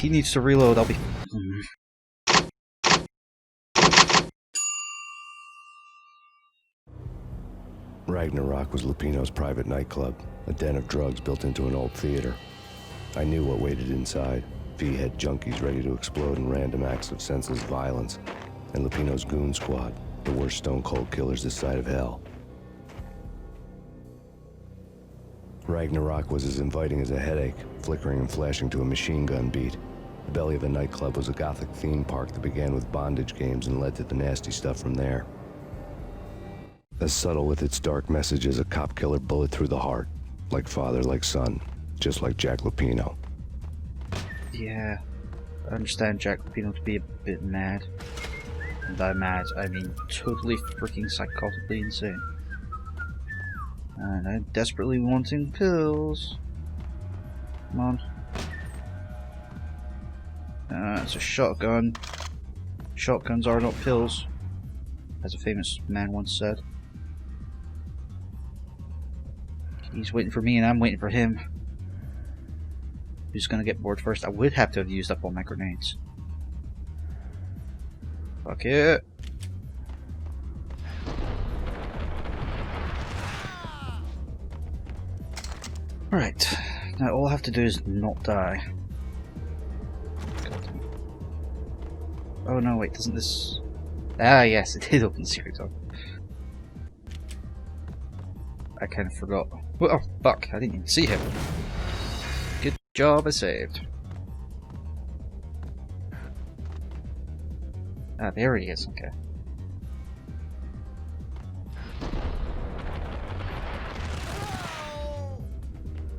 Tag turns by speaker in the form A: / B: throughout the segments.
A: he needs to reload, I'll be...
B: Ragnarok was Lupino's private nightclub, a den of drugs built into an old theater. I knew what waited inside. V-head junkies ready to explode in random acts of senseless violence, and Lupino's goon squad, the worst stone-cold killers this side of hell. Ragnarok was as inviting as a headache, flickering and flashing to a machine gun beat. The belly of the nightclub was a gothic theme park that began with bondage games and led to the nasty stuff from there. As subtle with its dark message as a cop killer bullet through the heart. Like father, like son. Just like Jack Lupino.
A: Yeah, I understand Jack Lupino to be a bit mad. And by mad, I mean totally freaking psychotically insane. And I'm desperately wanting pills. Come on. It's a shotgun. Shotguns are not pills, as a famous man once said. He's waiting for me and I'm waiting for him. Who's gonna get bored first? I would have to have used up all my grenades. Fuck it. Alright. Now all I have to do is not die. Oh no, wait, doesn't this... Ah yes, it did open the secret door. I kind of forgot. Oh fuck, I didn't even see him. Good job, I saved. Ah, there he is, okay.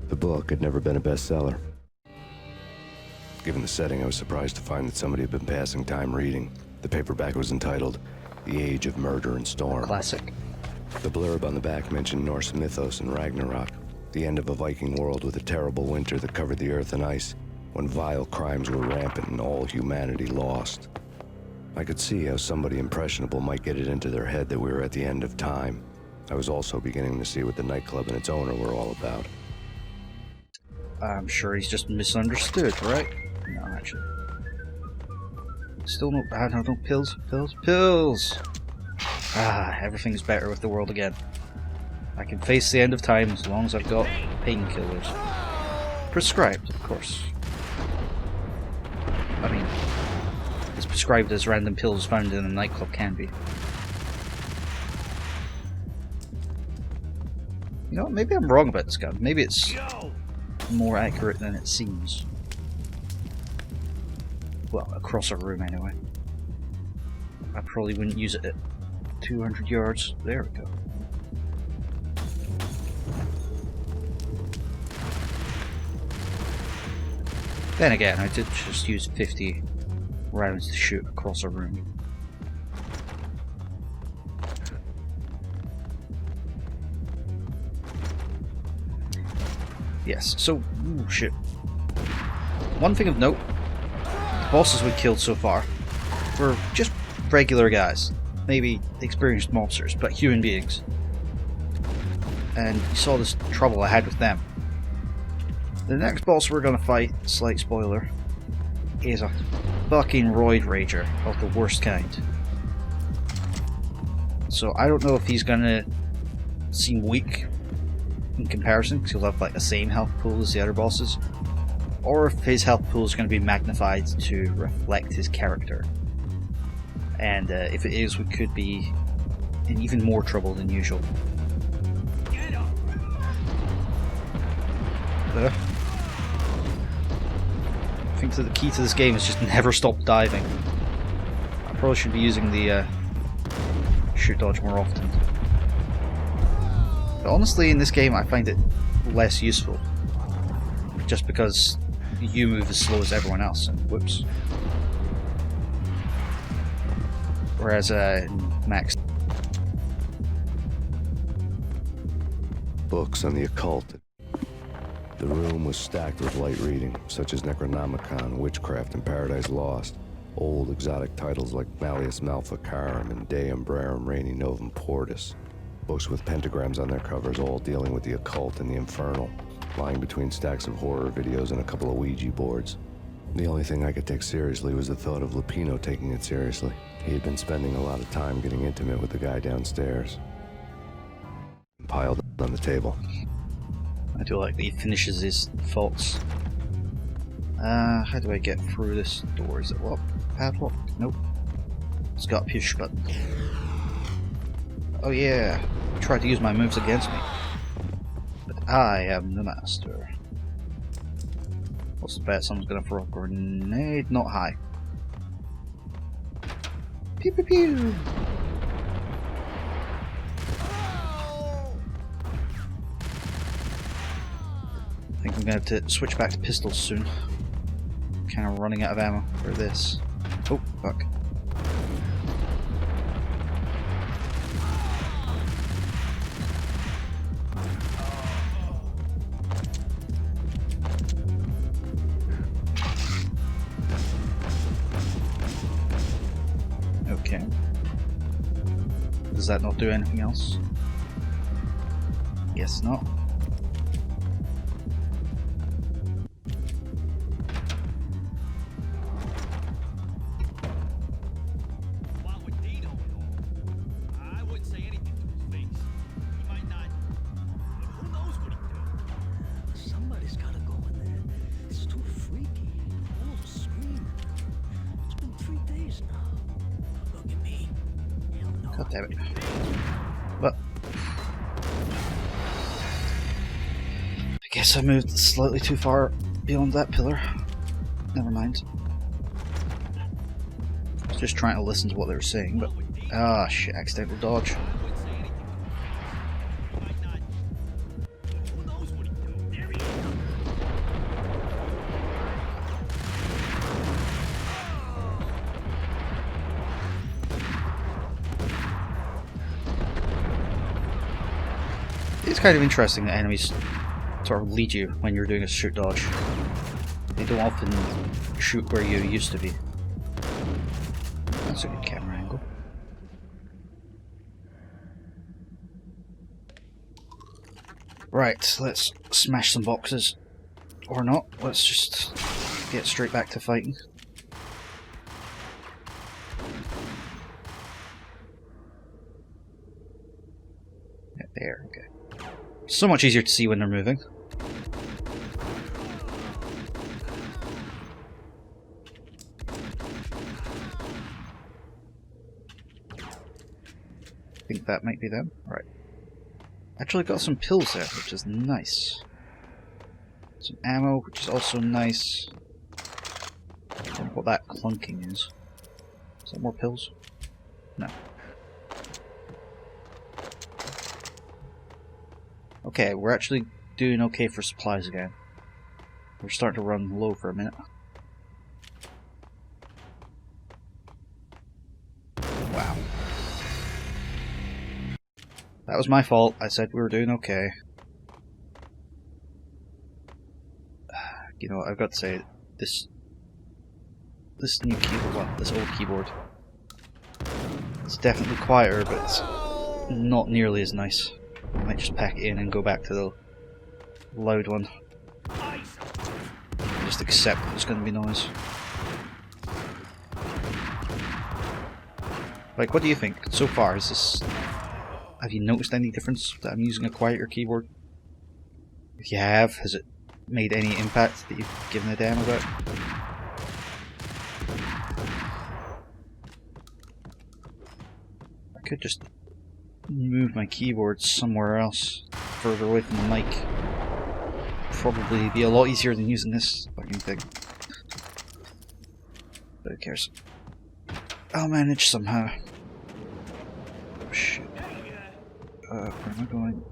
B: The book had never been a bestseller. Given the setting, I was surprised to find that somebody had been passing time reading. The paperback was entitled The Age of Murder and Storm.
A: Classic.
B: The blurb on the back mentioned Norse mythos and Ragnarok, the end of a Viking world with a terrible winter that covered the earth in ice, when vile crimes were rampant and all humanity lost. I could see how somebody impressionable might get it into their head that we were at the end of time. I was also beginning to see what the nightclub and its owner were all about.
A: I'm sure he's just misunderstood, right? No, actually. Still no... Ah, no, no, pills, pills, pills! Ah, everything's better with the world again. I can face the end of time as long as I've got painkillers. Prescribed, of course. I mean, as prescribed as random pills found in a nightclub can be. You know what, maybe I'm wrong about this gun. Maybe it's more accurate than it seems. Well, across a room anyway. I probably wouldn't use it at 200 yards. There we go. Then again, I did just use 50 rounds to shoot across a room. Yes, so... Ooh, shit. One thing of note, the bosses we killed so far were just regular guys. Maybe experienced monsters, but human beings. And you saw this trouble I had with them. The next boss we're gonna fight, slight spoiler, is a fucking roid rager of the worst kind. So I don't know if he's gonna seem weak in comparison, because he'll have like the same health pool as the other bosses, or if his health pool is going to be magnified to reflect his character. And if it is, we could be in even more trouble than usual. I think that the key to this game is just never stop diving. I probably should be using the shoot dodge more often. But honestly, in this game, I find it less useful. Just because you move as slow as everyone else, and whoops. Whereas in Max...
B: Books on the occult. The room was stacked with light reading, such as Necronomicon, Witchcraft, and Paradise Lost. Old exotic titles like Malleus Maleficarum and De Umbrarum Reini Novum Portus. Books with pentagrams on their covers, all dealing with the occult and the infernal, lying between stacks of horror videos and a couple of Ouija boards. The only thing I could take seriously was the thought of Lupino taking it seriously. He had been spending a lot of time getting intimate with the guy downstairs. Piled on the table.
A: I do like that he finishes his thoughts. How do I get through this door? Is it locked? Padlock? Nope. It's got a push button. Oh yeah, tried to use my moves against me. But I am the master. What's the bet? Someone's gonna throw a grenade? Not high. Pew pew pew! I think I'm gonna have to switch back to pistols soon. Kind of running out of ammo for this. Oh, fuck. Okay. Does that not do anything else? Yes, not. God damn it. But I guess I moved slightly too far beyond that pillar. Never mind. I was just trying to listen to what they were saying, but ah shit, accidental dodge. It's kind of interesting that enemies sort of lead you when you're doing a shoot dodge. They don't often shoot where you used to be. That's a good camera angle. Right, let's smash some boxes. Or not, let's just get straight back to fighting. Yeah, there, okay. So much easier to see when they're moving. I think that might be them. Right. Actually got some pills there, which is nice. Some ammo, which is also nice. I don't know what that clunking is. Is that more pills? No. Okay, we're actually doing okay for supplies again. We're starting to run low for a minute. Wow. That was my fault. I said we were doing okay. You know what, I've got to say, this new keyboard, well, this old keyboard, it's definitely quieter, but it's not nearly as nice. I might just pack it in and go back to the loud one. Just accept that there's going to be noise. Like, what do you think so far? Is this? Have you noticed any difference that I'm using a quieter keyboard? If you have, has it made any impact that you've given a damn about? I could just move my keyboard somewhere else, further away from the mic. Probably be a lot easier than using this fucking thing. But who cares? I'll manage somehow. Oh shit. Where am I going?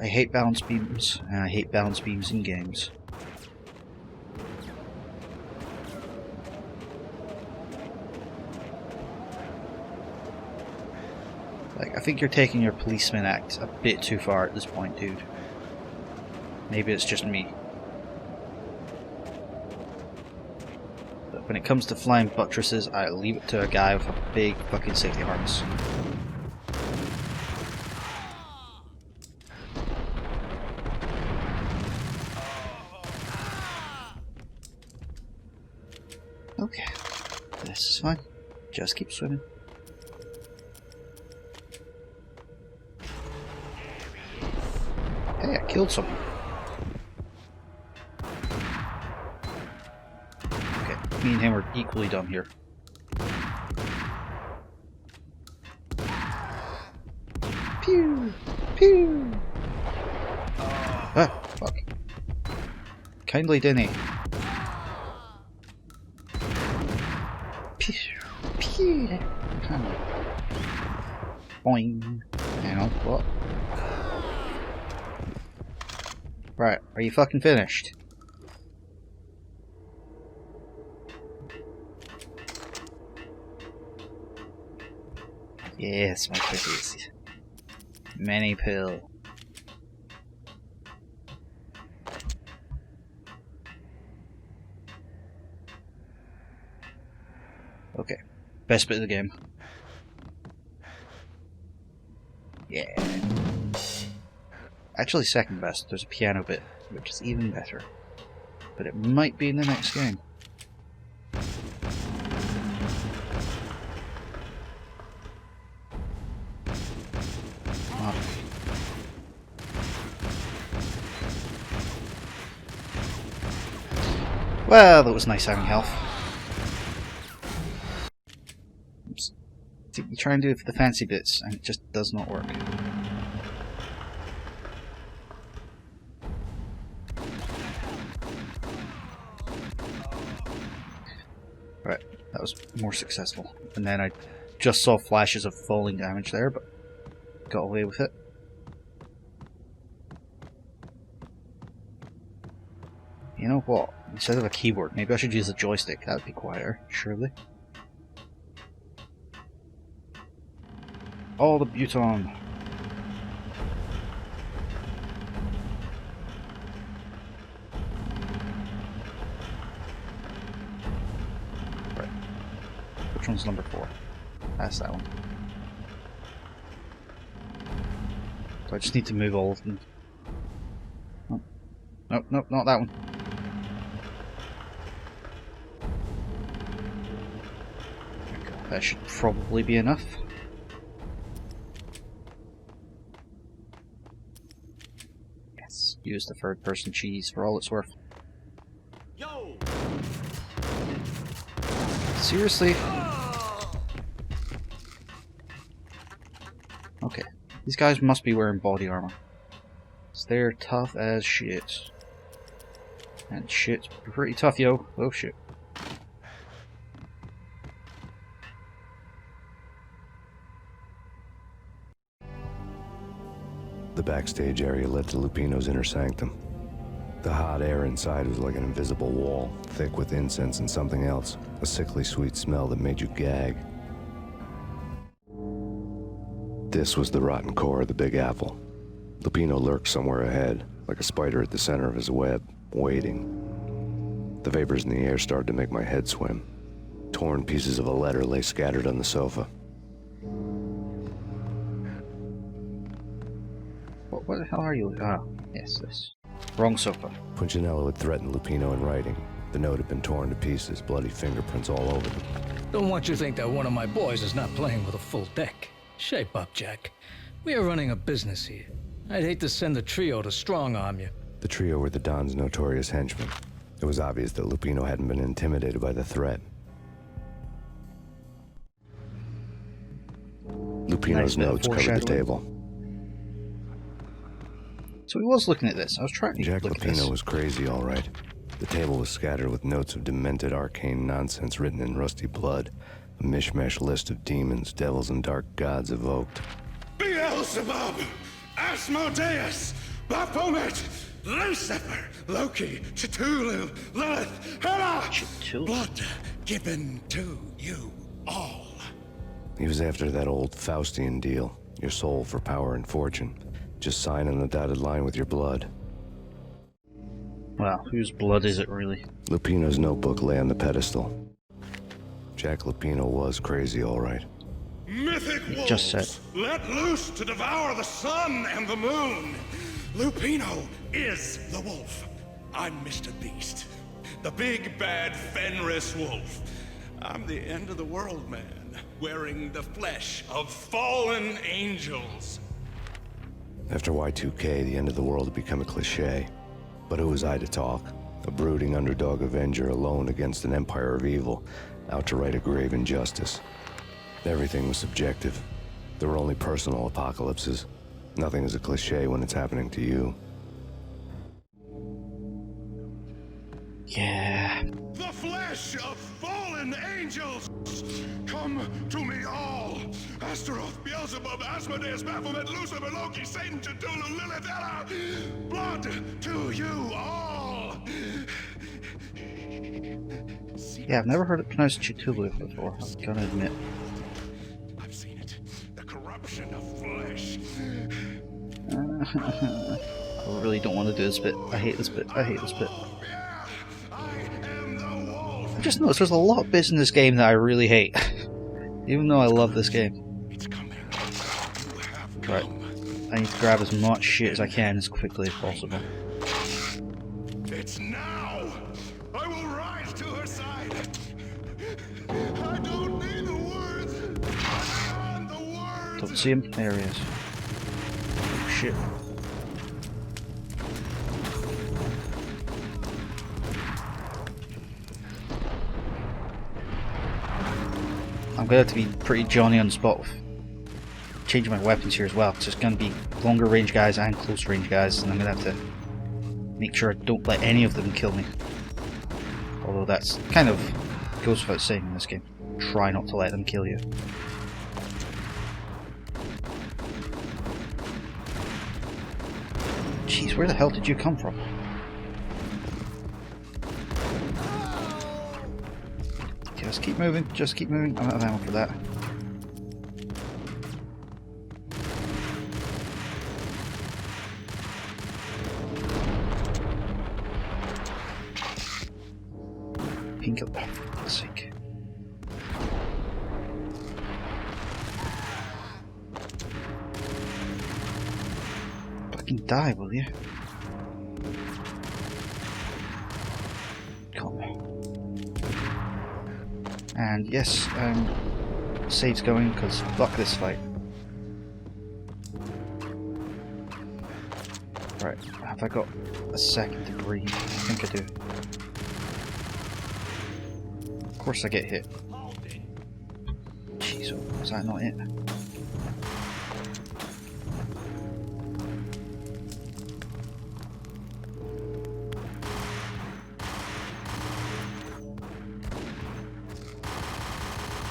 A: I hate balance beams, and I hate balance beams in games. Like, I think you're taking your policeman act a bit too far at this point, dude. Maybe it's just me. But when it comes to flying buttresses, I leave it to a guy with a big fucking safety harness. Okay, this is fine. Just keep swimming. Hey, I killed someone. Okay, me and him are equally dumb here. Pew! Pew! Ah, fuck. Kindly dinny. Pew! Pew! Boing. Hang on, what? Right, are you fucking finished? Yes, my pretties. Many pill. Okay, best bit of the game. Yeah. Actually, second best. There's a piano bit, which is even better. But it might be in the next game. Oh. Well, that was nice having health. Oops. You try and do it for the fancy bits, and it just does not work. Right, that was more successful. And then I just saw flashes of falling damage there, but got away with it. You know what? Instead of a keyboard, maybe I should use a joystick. That would be quieter, surely. All the buton. Right. Which one's number 4? That's that one. So I just need to move all of them. Oh. Nope, nope, not that one. That should probably be enough. Yes, use the third person cheese for all it's worth. Yo! Seriously? Okay, these guys must be wearing body armor. So they're tough as shit. And shit's pretty tough, yo. Oh shit.
B: The backstage area led to Lupino's inner sanctum. The hot air inside was like an invisible wall, thick with incense and something else, a sickly sweet smell that made you gag. This was the rotten core of the Big Apple. Lupino lurked somewhere ahead, like a spider at the center of his web, waiting. The vapors in the air started to make my head swim. Torn pieces of a letter lay scattered on the sofa.
A: What the hell are you? Ah, yes, this. Wrong sofa.
B: Punchinello had threatened Lupino in writing. The note had been torn to pieces, bloody fingerprints all over them.
C: Don't want you to think that one of my boys is not playing with a full deck. Shape up, Jack. We are running a business here. I'd hate to send the trio to strong-arm you.
B: The trio were the Don's notorious henchmen. It was obvious that Lupino hadn't been intimidated by the threat. Lupino's notes covered the table.
A: So he was looking at this. I was trying to
B: Jack
A: look at this.
B: Lupino was crazy, all right. The table was scattered with notes of demented arcane nonsense written in rusty blood. A mishmash list of demons, devils, and dark gods evoked.
D: Beelzebub, Asmodeus, Baphomet, Lucifer, Loki, Cthulhu, Lilith, Hela!
A: Cthulhu.
D: Blood given to you all.
B: He was after that old Faustian deal. Your soul for power and fortune. Just sign on the dotted line with your blood.
A: Well, whose blood is it really?
B: Lupino's notebook lay on the pedestal. Jack Lupino was crazy, all right.
D: Mythic wolves,
A: just said.
D: let loose to devour the sun and the moon. Lupino is the wolf. I'm Mr. Beast, the big bad Fenris wolf. I'm the end of the world man, wearing the flesh of fallen angels.
B: After Y2K, the end of the world had become a cliche. But who was I to talk? A brooding underdog avenger alone against an empire of evil, out to right a grave injustice. Everything was subjective. There were only personal apocalypses. Nothing is a cliche when it's happening to you.
A: Yeah.
D: The flesh of fallen angels! Come to me all! Astaroth, Beelzebub, Asmodeus, Baphomet, Lucifer, Loki, Satan, Cthulhu, Lilith, Ella! Blood to you all!
A: Yeah, I've never heard it pronounced Cthulhu before, I'm gonna admit.
D: I've seen it. The corruption of flesh.
A: I really don't want to do this bit. I hate this bit. I hate this bit.
D: Yeah, I am the wolf.
A: I just noticed there's a lot of bits in this game that I really hate. Even though I love this game.
D: It's coming. You have
A: Right.
D: come.
A: I need to grab as much shit as I can as quickly as possible.
D: It's now! I will rise to her side! I don't need the words! I want the words!
A: Don't see him? There he is. Oh, shit. I'm gonna have to be pretty Johnny on the spot with changing my weapons here as well. It's just gonna be longer range guys and close range guys, and I'm gonna have to make sure I don't let any of them kill me. Although that's kind of goes without saying in this game. Try not to let them kill you. Jeez, where the hell did you come from? Just keep moving, just keep moving. I'm out of ammo for that. Pink up there, for God's sake. Fucking die, will you? Come on. And yes, save's going because fuck this fight. Right, have I got a second to breathe? I think I do. Of course I get hit. Jeez, was that not it?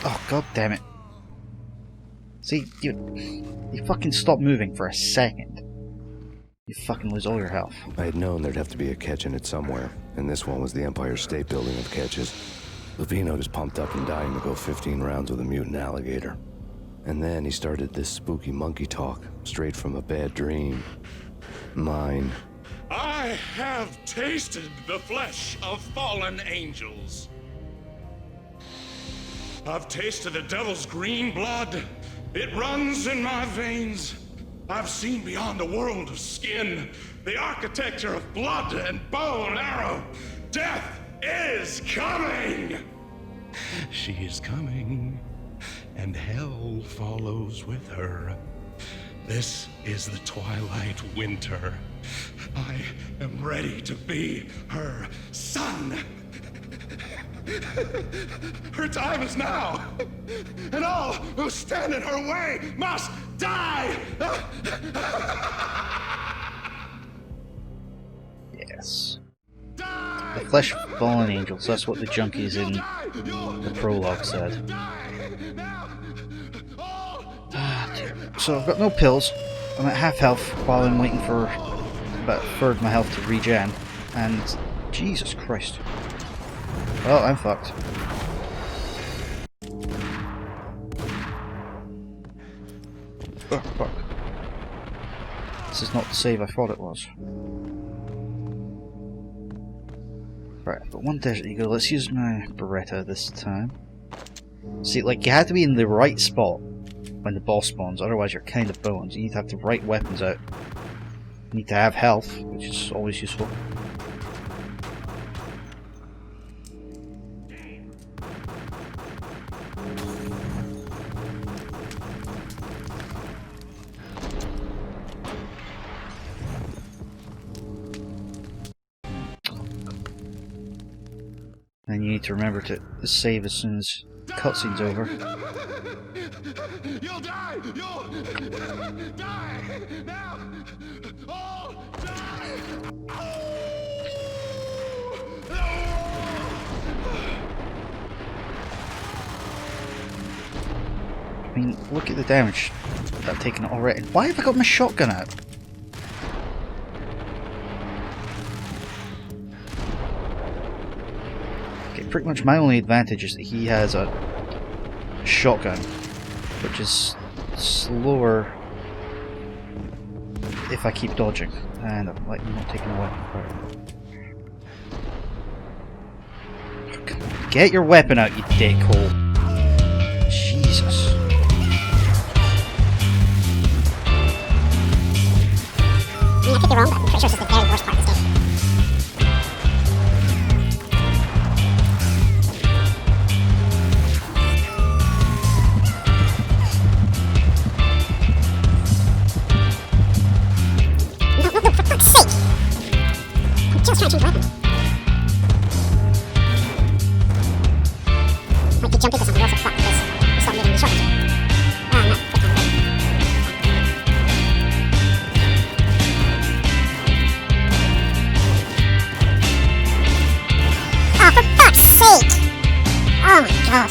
A: Oh, god damn it. See, you fucking stop moving for a second. You fucking lose all your health.
B: I had known there'd have to be a catch in it somewhere, and this one was the Empire State Building of catches. Lupino was pumped up and dying to go 15 rounds with a mutant alligator. And then he started this spooky monkey talk, straight from a bad dream. Mine.
D: I have tasted the flesh of fallen angels. I've tasted the devil's green blood. It runs in my veins. I've seen beyond the world of skin, the architecture of blood and bow and arrow. Death is coming! She is coming, and hell follows with her. This is the twilight winter. I am ready to be her son. Her time is now, and all who stand in her way must die!
A: Yes.
D: Die!
A: The flesh of fallen angels, that's what the junkies in the prologue said. Ah, dear. So I've got no pills. I'm at half health while I'm waiting for about a third of my health to regen, and Jesus Christ. Well, I'm fucked. Oh, fuck. This is not the save I thought it was. Right, I've got one Desert Eagle. Let's use my Beretta this time. See, like, you have to be in the right spot when the boss spawns, otherwise you're kind of boned. You need to have the right weapons out. You need to have health, which is always useful. And you need to remember to save as soon as the cutscene's over.
D: You'll die! You'll die! Now! All die!
A: I mean, look at the damage that I've taken already. Why have I got my shotgun out? Okay, pretty much my only advantage is that he has a shotgun, which is slower if I keep dodging. And I'm like not taking a weapon apart. Get your weapon out, you dickhole. Jesus.
E: I mean, I could be wrong, but I'm pretty sure this is the very worst part of this game. No, for fuck's sake! I'm just trying to change my weapon. Might be jumping for something else, fuck, because you stopped moving the shotgun. Ah, no, that kind of thing. Oh, for fuck's sake! Oh my god.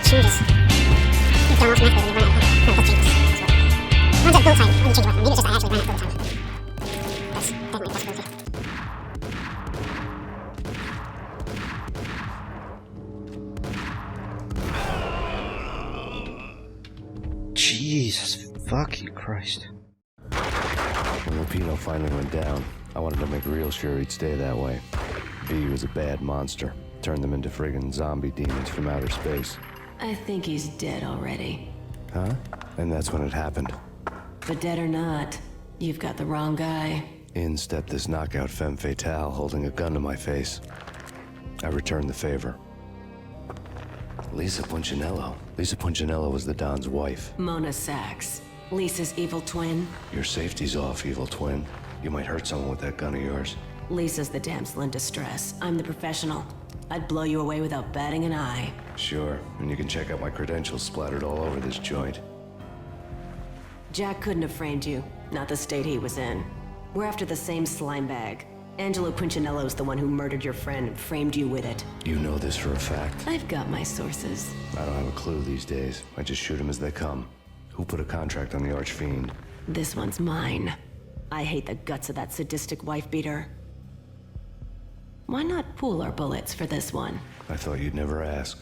E: Changes. You turn off Max Payne when you run out of time. No, that changes. Runs out bullet time when you change your weapon. Maybe it's just I actually ran out of bullet time. That's definitely a possibility.
A: Jesus fucking Christ.
B: When Lupino finally went down, I wanted to make real sure he'd stay that way. V was a bad monster. Turned them into friggin' zombie demons from outer space.
F: I think he's dead already.
B: Huh? And that's when it happened.
F: But dead or not, you've got the wrong guy.
B: In stepped this knockout femme fatale holding a gun to my face. I returned the favor. Lisa Punchinello. Lisa Punchinello was the Don's wife.
F: Mona Sachs, Lisa's evil twin.
B: Your safety's off, evil twin. You might hurt someone with that gun of yours.
F: Lisa's the damsel in distress. I'm the professional. I'd blow you away without batting an eye.
B: Sure, and you can check out my credentials splattered all over this joint.
F: Jack couldn't have framed you, not the state he was in. We're after the same slime bag. Angelo Punchinello's the one who murdered your friend and framed you with it.
B: You know this for a fact.
F: I've got my sources.
B: I don't have a clue these days. I just shoot them as they come. Who put a contract on the Archfiend?
F: This one's mine. I hate the guts of that sadistic wife-beater. Why not pool our bullets for this one?
B: I thought you'd never ask.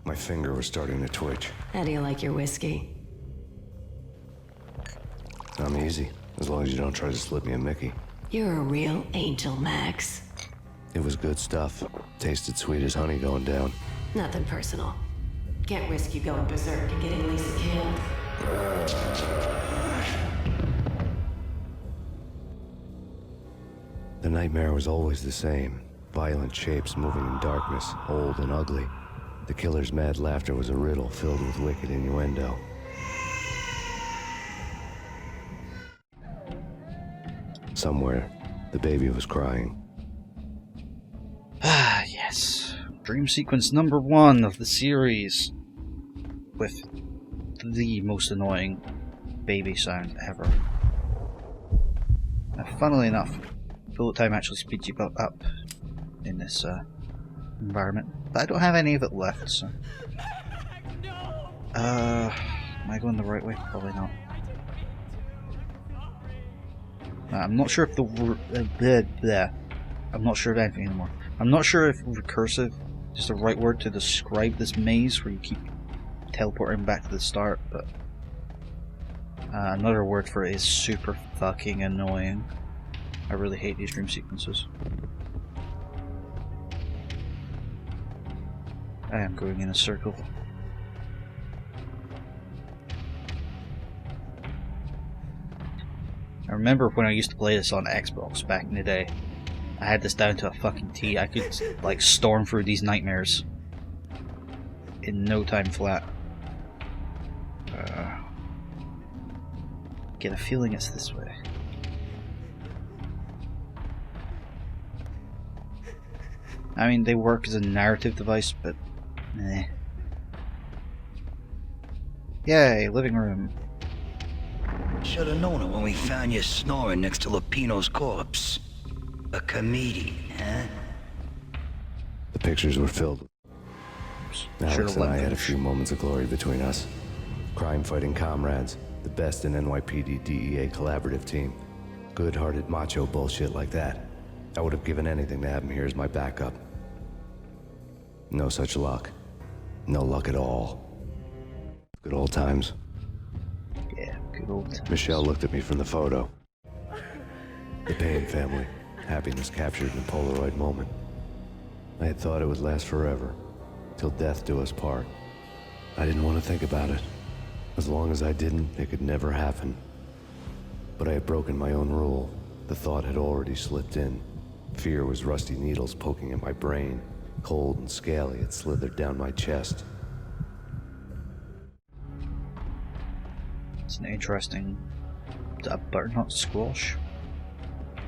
B: My finger was starting to twitch.
F: How do you like your whiskey?
B: I'm easy, as long as you don't try to slip me a Mickey.
F: You're a real angel, Max.
B: It was good stuff. Tasted sweet as honey going down.
F: Nothing personal. Can't risk you going berserk and getting Lisa killed.
B: The nightmare was always the same. Violent shapes moving in darkness, old and ugly. The killer's mad laughter was a riddle filled with wicked innuendo. Somewhere, the baby was crying.
A: Ah, yes. Dream sequence number 1 of the series. With the most annoying baby sound ever. Now, funnily enough, bullet time actually speeds you up in this environment. But I don't have any of it left, so... am I going the right way? Probably not. I'm not sure if I'm not sure of anything anymore. I'm not sure if recursive is the right word to describe this maze where you keep teleporting back to the start, but another word for it is super fucking annoying. I really hate these dream sequences. I am going in a circle. I remember when I used to play this on Xbox back in the day. I had this down to a fucking T. I could like storm through these nightmares in no time flat. get a feeling it's this way. I mean, they work as a narrative device, but eh. Yay, living room.
G: Should have known it when we found you snoring next to Lupino's corpse. A comedian, huh?
B: The pictures were filled. Alex and I had a
A: finish.
B: few moments of glory between us. Crime-fighting comrades, the best in NYPD-DEA collaborative team. Good-hearted macho bullshit like that. I would have given anything to have him here as my backup. No such luck. No luck at all. Good old times.
A: Yeah, good old times.
B: Michelle looked at me from the photo. The Payne family. Happiness captured in a Polaroid moment. I had thought it would last forever. Till death do us part. I didn't want to think about it. As long as I didn't, it could never happen. But I had broken my own rule. The thought had already slipped in. Fear was rusty needles poking at my brain. Cold and scaly, it slithered down my chest.
A: It's an interesting butternut squash,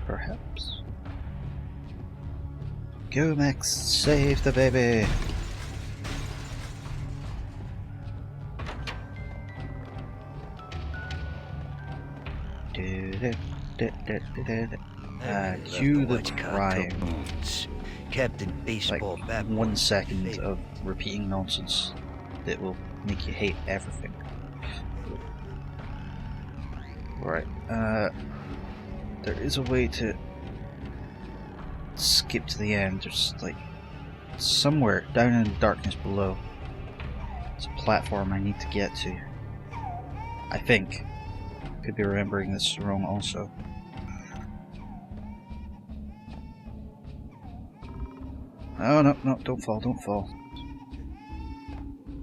A: perhaps. Go, Max, save the baby. Cue the crime.
G: Captain Baseball
A: Like
G: Bat.
A: 1 second of repeating nonsense that will make you hate everything. Right, there is a way to skip to the end. There's like somewhere down in the darkness below. It's a platform I need to get to. I think. Could be remembering this wrong also. Oh no, no, don't fall, don't fall.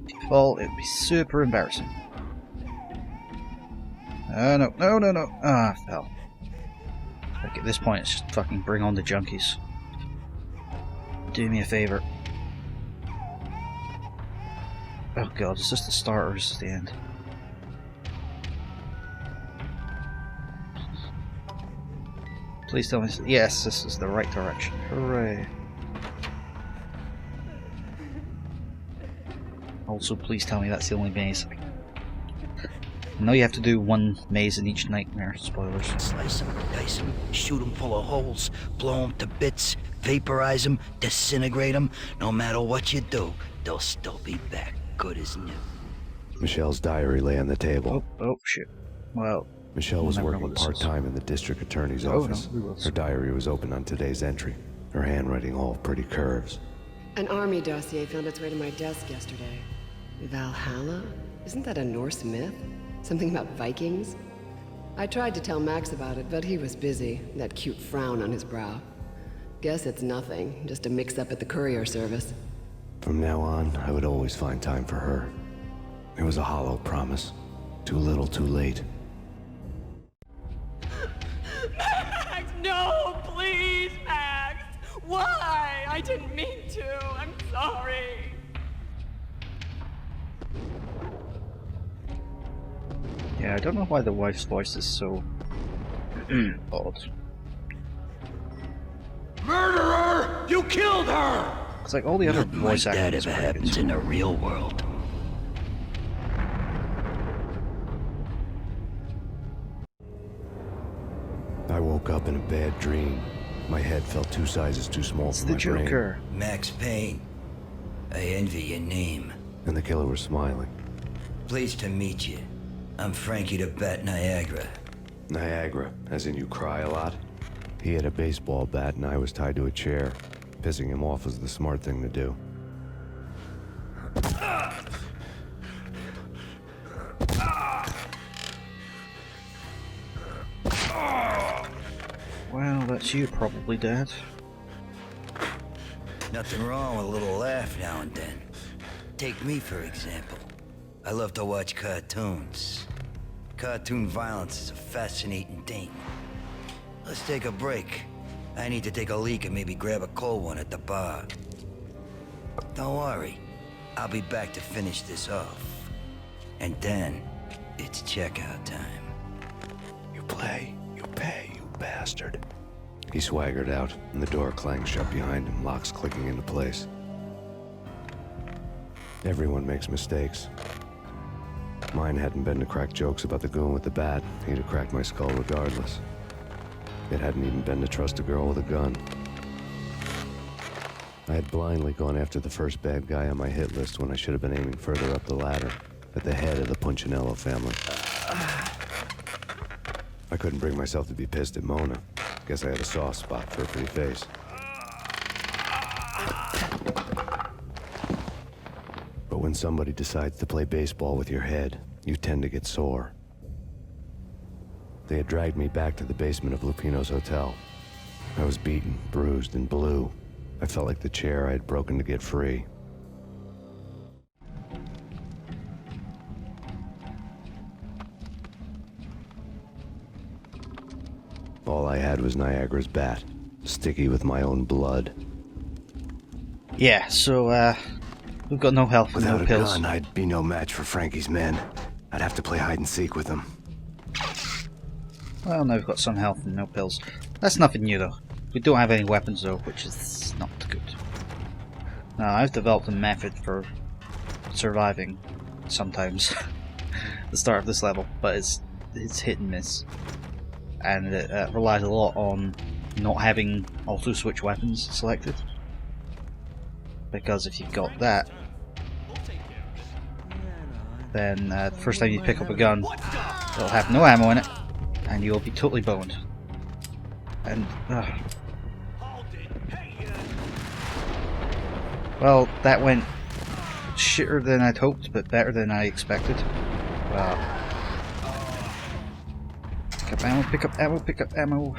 A: If you fall, it would be super embarrassing. Oh no, no, no, no. Ah, I fell. Like at this point, it's just fucking bring on the junkies. Do me a favor. Oh god, is this the start or is this the end? Please tell me. Yes, this is the right direction. Hooray. Also, please tell me that's the only maze. I know you have to do one maze in each nightmare. Spoilers.
G: Slice them, dice them, shoot them full of holes, blow them to bits, vaporize them, disintegrate them. No matter what you do, they'll still be back, good as new.
B: Michelle's diary lay on the table.
A: Oh shit. Well,
B: Michelle was
A: never know
B: working
A: what this is.
B: part-time in the district attorney's
A: Oh, no,
B: office.
A: we will.
B: Her diary was open on today's entry. Her handwriting all pretty curves.
H: An army dossier found its way to my desk yesterday. Valhalla? Isn't that a Norse myth? Something about Vikings? I tried to tell Max about it, but he was busy, that cute frown on his brow. Guess it's nothing, just a mix-up at the courier service.
B: From now on, I would always find time for her. It was a hollow promise. Too little, too late.
I: Max, no, please, Max. Why? I didn't mean to. I'm sorry.
A: yeah, I don't know why the wife's voice is so odd.
G: Murderer! You killed her!
A: It's like all the other
G: Nothing like
A: voice
G: that
A: acting is
G: ever
A: very
G: happens
A: good.
G: in the real world.
B: I woke up in a bad dream. My head felt 2 sizes too small
A: It's
B: for
A: the
B: my brain.
A: Joker.
G: Max Payne. I envy your name.
B: And the killer was smiling.
G: Pleased to meet you. I'm Frankie the Bat Niagara.
B: Niagara, as in you cry a lot? He had a baseball bat and I was tied to a chair. Pissing him off was the smart thing to do.
A: Well, that's you probably, Dad.
G: Nothing wrong with a little laugh now and then. Take me, for example. I love to watch cartoons. Cartoon violence is a fascinating thing. Let's take a break. I need to take a leak and maybe grab a cold one at the bar. Don't worry. I'll be back to finish this off. And then, it's checkout time.
B: play, you pay, you bastard. He swaggered out, and the door clanged shut behind him, locks clicking into place. Everyone makes mistakes. Mine hadn't been to crack jokes about the goon with the bat. He'd have cracked my skull regardless. It hadn't even been to trust a girl with a gun. I had blindly gone after the first bad guy on my hit list when I should have been aiming further up the ladder, at the head of the Punchinello family. I couldn't bring myself to be pissed at Mona. Guess I had a soft spot for a pretty face. But when somebody decides to play baseball with your head, you tend to get sore. They had dragged me back to the basement of Lupino's hotel. I was beaten, bruised, and blue. I felt like the chair I had broken to get free. All I had was Niagara's bat, sticky with my own blood.
A: Yeah, so, we've got no health and no
B: Without a
A: pills.
B: gun, I'd be no match for Frankie's men. I'd have to play hide and seek with them.
A: Well, now we've got some health and no pills. That's nothing new though. We don't have any weapons though, which is not good. Now, I've developed a method for surviving sometimes at the start of this level, but it's hit and miss. And it relies a lot on not having auto switch weapons selected. Because if you've got that, then the first time you pick up a gun, it'll have no ammo in it, and you'll be totally boned. And, well, that went shitter than I'd hoped, but better than I expected. Wow. Pick up ammo, pick up ammo, pick up ammo.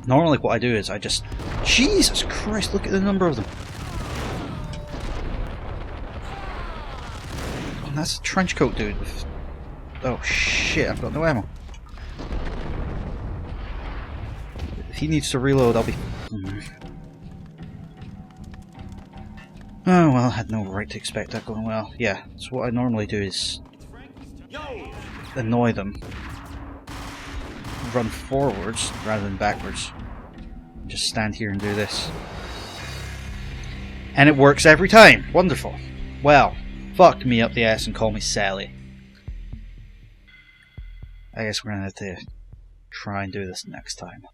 A: Normally what I do is I just... Jesus Christ, look at the number of them. Oh, that's a trench coat dude. Oh shit, I've got no ammo. If he needs to reload, I'll be... Oh well, I had no right to expect that going well. Yeah, so what I normally do is annoy them. Run forwards rather than backwards. Just stand here and do this. And it works every time! Wonderful. Well, fuck me up the ass and call me Sally. I guess we're gonna have to try and do this next time.